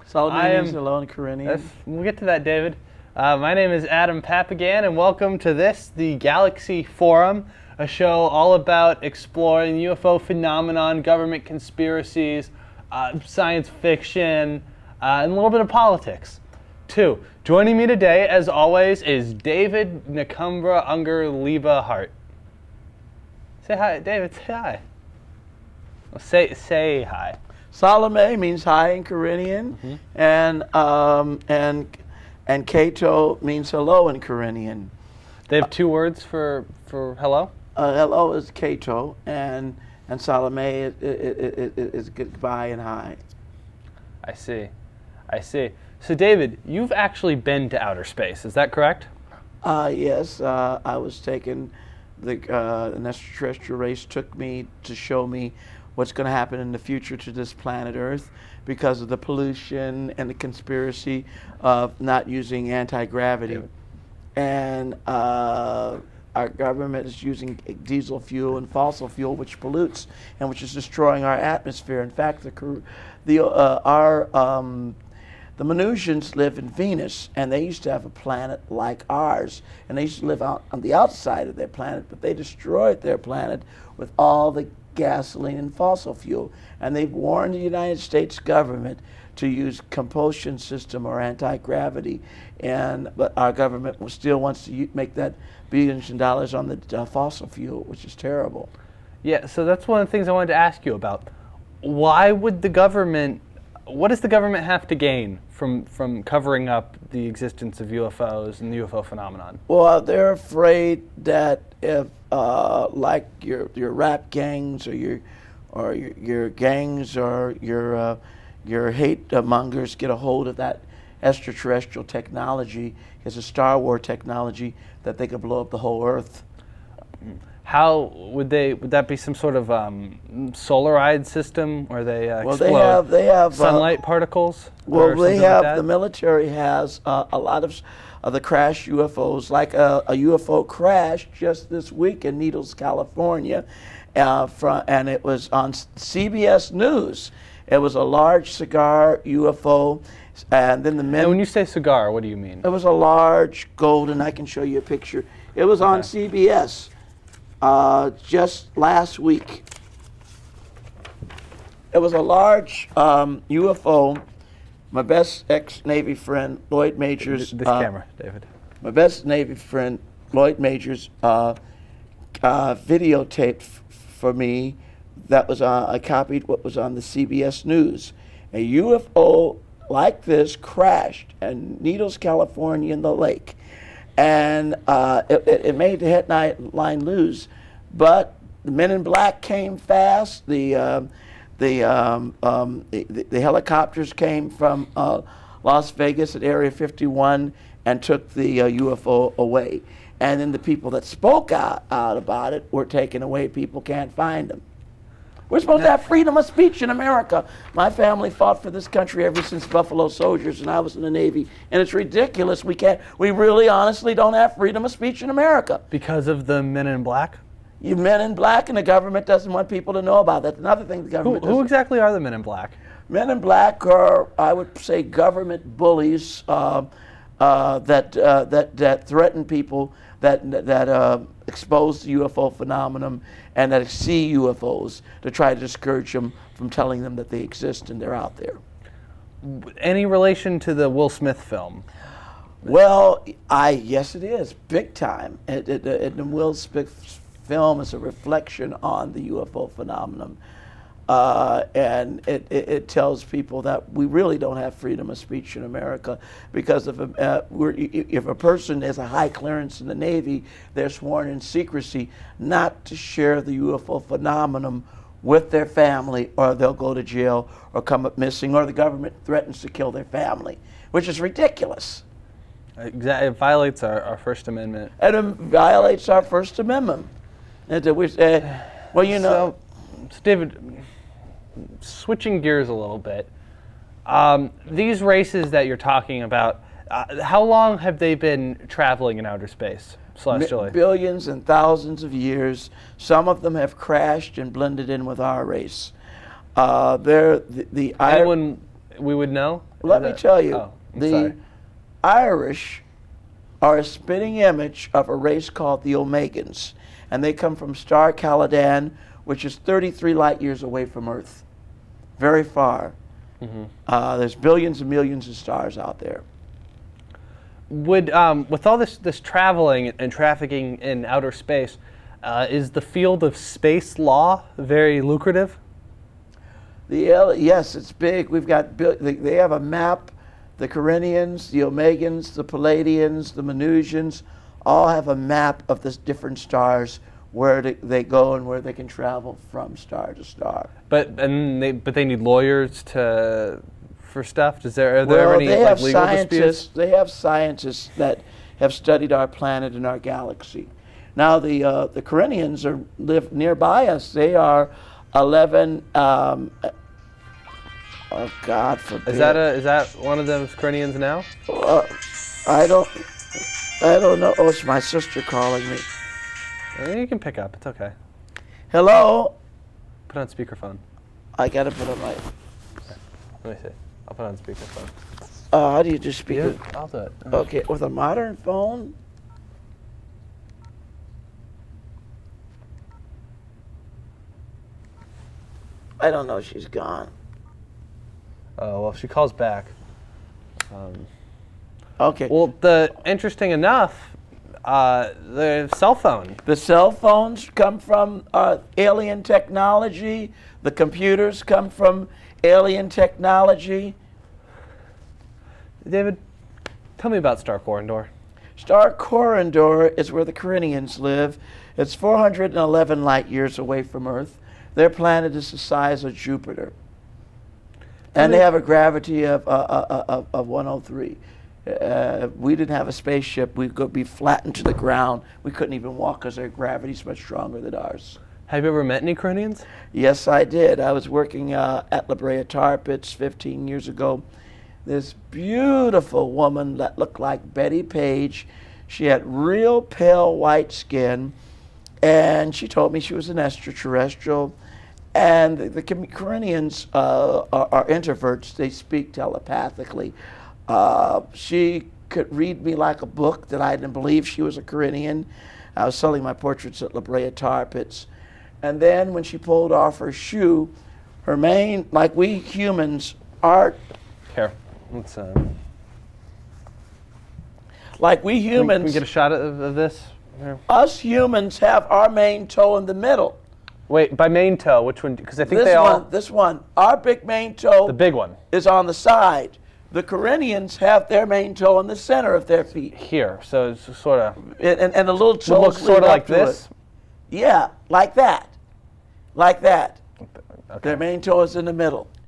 Solomon means hello in Korean. We'll get to that, David. My name is Adam Papagan, and welcome to the Galaxy Forum, a show all about exploring UFO phenomenon, government conspiracies, science fiction, and a little bit of politics, too. Joining me today, as always, is David Nakumbra Unger Liebe Hart. Say hi, David. Say hi. Well, say hi. Salome means hi in Korean, and Kato means hello in Korean. They have two words for hello? Hello is Kato, and Salome is goodbye and hi. I see. So David, you've actually been to outer space, is that correct? Yes, I was taken, an extraterrestrial race took me to show me what's going to happen in the future to this planet Earth because of the pollution and the conspiracy of not using anti-gravity. And our government is using diesel fuel and fossil fuel, which pollutes and which is destroying our atmosphere. In fact, the Venusians live in Venus, and they used to have a planet like ours, and they used to live out on the outside of their planet, but they destroyed their planet with all the gasoline and fossil fuel. And they've warned the United States government to use compulsion system or anti-gravity, but our government still wants to make that billions of dollars on the fossil fuel, which is terrible. Yeah, so that's one of the things I wanted to ask you about. Why would what does the government have to gain from covering up the existence of UFOs and the UFO phenomenon? Well, they're afraid that if, like your rap gangs or your gangs or your hate mongers get a hold of that extraterrestrial technology, it's a Star Wars technology, that they could blow up the whole Earth. How would that be some sort of solarized system where they explode they have sunlight particles? Well, the military has a lot of the crashed UFOs, like a UFO crashed just this week in Needles, California, and it was on CBS News. It was a large cigar UFO, and then And when you say cigar, what do you mean? It was a large golden. I can show you a picture. It was on CBS. Just last week. It was a large UFO. My best ex-Navy friend, Lloyd Majors. This camera, David. My best Navy friend, Lloyd Majors, videotaped for me. That was I copied what was on the CBS News. A UFO like this crashed in Needles, California, in the lake. And it made the headline news, but the men in black came fast. The helicopters came from Las Vegas at Area 51 and took the UFO away. And then the people that spoke out about it were taken away. People can't find them. We're supposed to have freedom of speech in America. My family fought for this country ever since Buffalo Soldiers, and I was in the Navy. And it's ridiculous. We really honestly don't have freedom of speech in America. Because of the men in black? You men in black, and the government doesn't want people to know about that. Another thing the government Who exactly are the men in black? Men in black are, I would say, government bullies that threaten people, that expose the UFO phenomenon, and that see UFOs to try to discourage them from telling them that they exist and they're out there. Any relation to the Will Smith film? Well, yes, it is, big time. The Will Smith film is a reflection on the UFO phenomenon. And it tells people that we really don't have freedom of speech in America because if a person has a high clearance in the Navy, they're sworn in secrecy not to share the UFO phenomenon with their family, or they'll go to jail or come up missing, or the government threatens to kill their family, which is ridiculous. Exactly. It violates our First Amendment. And it violates our First Amendment. Well, you know. So David, switching gears a little bit, these races that you're talking about, how long have they been traveling in outer space, celestially? Billions and thousands of years. Some of them have crashed and blended in with our race. Anyone we would know? Let me tell you, Oh, I'm the sorry. Irish are a spitting image of a race called the Omegans, and they come from Star Caladan, which is 33 light years away from Earth, very far. There's billions and millions of stars out there. Would with all this traveling and trafficking in outer space, is the field of space law very lucrative? Yes, it's big. We've got they have a map. The Carinians, the Omegans, the Palladians, the Venusians, all have a map of the different stars where they go and where they can travel from star to star. But they need lawyers for stuff. Are there any they have legal scientists. disputes? They have scientists that have studied our planet and our galaxy. Now the Carinians live nearby us. They are 11. Oh God forbid. Is that one of them Carinians now? I don't know. Oh, it's my sister calling me. You can pick up. It's okay. Hello. Put on speakerphone. I gotta put on my. Let me see. I'll put on speakerphone. How do you do speaker? Yeah, I'll do it. Okay, with a modern phone. I don't know. She's gone. Oh, well, if she calls back. Okay. Well, interesting enough, the cell phone. The cell phones come from alien technology. The computers come from alien technology. David, tell me about Star Corridor. Star Corridor is where the Carinians live. It's 411 light years away from Earth. Their planet is the size of Jupiter. And they have a gravity of 103. We didn't have a spaceship. We'd be flattened to the ground. We couldn't even walk because their gravity's much stronger than ours. Have you ever met any Carinians? Yes, I did. I was working at La Brea Tar Pits 15 years ago. This beautiful woman that looked like Betty Page. She had real pale white skin, and she told me she was an extraterrestrial. And the Carinians are introverts. They speak telepathically. She could read me like a book that I didn't believe she was a Carinian. I was selling my portraits at La Brea Tar Pits. And then when she pulled off her shoe, her mane, like we humans, are... Here, let's... Like we humans... Can we get a shot of this? Here. Us humans have our main toe in the middle. Wait, by main toe, which one? Because I think they all... This one. Our big main toe... The big one. ...is on the side. The Carinians have their main toe in the center of their feet. Here, so it's sort of... And the little toes looks sort of like this? It. Yeah, like that. Like that. Okay. Their main toe is in the middle.